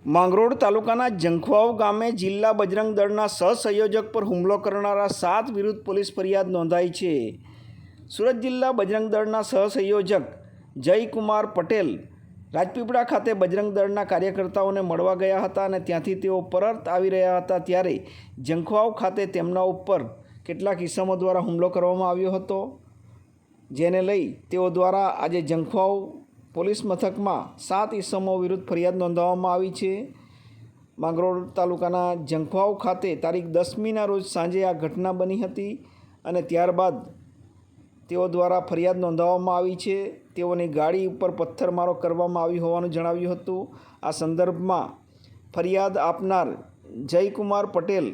માંગરોળ તાલુકાના જંખવાવ ગામે જિલ્લા બજરંગ દળના સહસંયોજક પર હુમલો કરનારા 7 વિરુદ્ધ પોલીસ ફરિયાદ નોંધાઈ છે. સુરત જિલ્લા બજરંગ દળના સહસંયોજક જયકુમાર પટેલ રાજપીપળા ખાતે બજરંગ દળના કાર્યકર્તાઓને મળવા ગયા હતા અને ત્યાંથી તેઓ પરત આવી રહ્યા હતા ત્યારે જંખવાવ ખાતે તેમના ઉપર કેટલાક ઇસમો દ્વારા હુમલો કરવામાં આવ્યો હતો, જેને લઈ તેઓ દ્વારા આજે જંખવાવ પોલીસ મથકમાં 7 ઇસમો વિરુદ્ધ ફરિયાદ નોંધાવવામાં આવી છે. માંગરોળ તાલુકાના જંખવાવ ખાતે તારીખ 10મીના રોજ સાંજે આ ઘટના બની હતી અને ત્યારબાદ તેઓ દ્વારા ફરિયાદ નોંધાવવામાં આવી છે. તેઓની ગાડી ઉપર પથ્થરમારો કરવામાં આવી હોવાનું જણાવ્યું હતું. આ સંદર્ભમાં ફરિયાદ આપનાર જયકુમાર પટેલ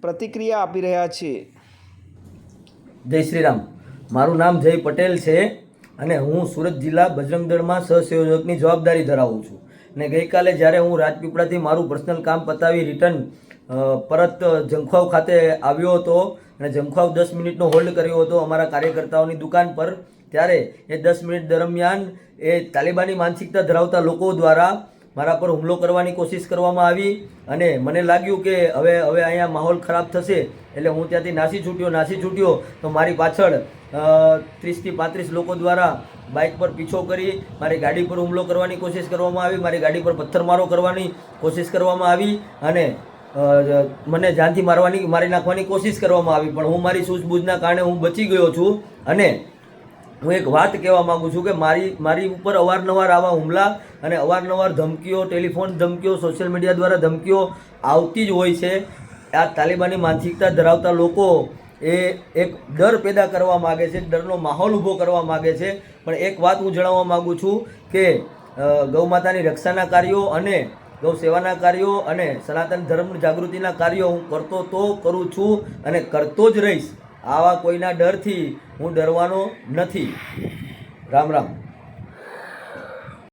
પ્રતિક્રિયા આપી રહ્યા છે. જય શ્રી રામ. મારું નામ જય પટેલ છે અને હું સુરત જિલ્લા બજરંગ દળમાં સહસંયોજકની જવાબદારી ધરાવું છું. અને ગઈકાલે જ્યારે હું રાજપીપળાથી મારું પર્સનલ કામ પતાવી રિટર્ન પરત જંખવાવ ખાતે આવ્યો હતો અને જંખવાવ 10 મિનિટનો હોલ્ડ કર્યો હતો અમારા કાર્યકર્તાઓની દુકાન પર, ત્યારે એ 10 મિનિટ દરમિયાન એ તાલિબાની માનસિકતા ધરાવતા લોકો દ્વારા મારા પર હુમલો કરવાની કોશિશ કરવામાં આવી અને મને લાગ્યું કે હવે અહીંયા માહોલ ખરાબ થશે, એટલે હું ત્યાંથી નાસી છૂટ્યો તો મારી પાછળ 30થી 35 લોકો દ્વારા બાઇક પર પીછો કરી મારી ગાડી પર હુમલો કરવાની કોશિશ કરવામાં આવી, મારી ગાડી પર પથ્થરમારો કરવાની કોશિશ કરવામાં આવી અને મને જાનથી મારી નાખવાની કોશિશ કરવામાં આવી. પણ હું મારી સૂઝબૂઝના કારણે હું બચી ગયો છું. અને હું એક વાત કહેવા માગું છું કે મારી ઉપર અવારનવાર આવા હુમલા અને અવારનવાર ધમકીઓ, ટેલિફોન ધમકીઓ, સોશિયલ મીડિયા દ્વારા ધમકીઓ આવતી જ હોય છે. આ તાલિબાની માનસિકતા ધરાવતા લોકો એ એક ડર પેદા કરવા માગે છે, ડરનો માહોલ ઊભો કરવા માગે છે. પણ એક વાત હું જણાવવા માગું છું કે ગૌ માતાની રક્ષાના કાર્યો અને ગૌ સેવાના કાર્યો અને સનાતન ધર્મ જાગૃતિના કાર્યો હું કરું છું અને કરતો જ રહીશ. આવા કોઈના ડરથી હું ડરવાનો નથી. રામ રામ.